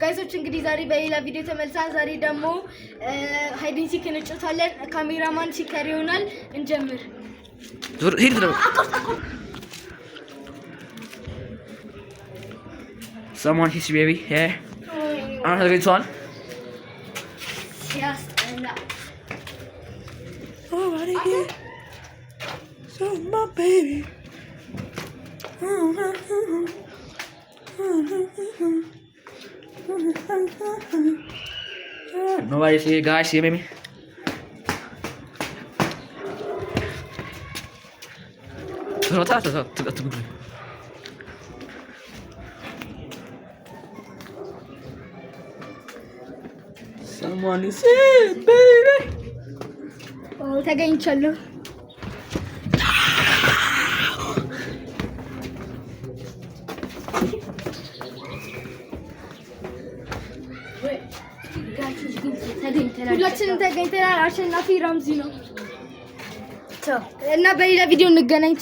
ጋይሶች እንግዲህ ዛሬ በሌላ ቪዲዮ ተመልሰን ዛሬ ደግሞ ሃይዲን ሲክ እንጫወታለን ካሜራማን ሲከር ይሆናል እንጀምር ሂድ ነው Someone hits you, baby. Yeah. I don't know how to get on. Yes, oh, what are you? So, my baby. Nobody see you guys, see baby. Someone is here, baby. Oh, ተገኝቻለሁ ሁላችንም ተገኝተናል አሸናፊ ራምዚ ነው እና በሌላ ቪዲዮ እንገናኝ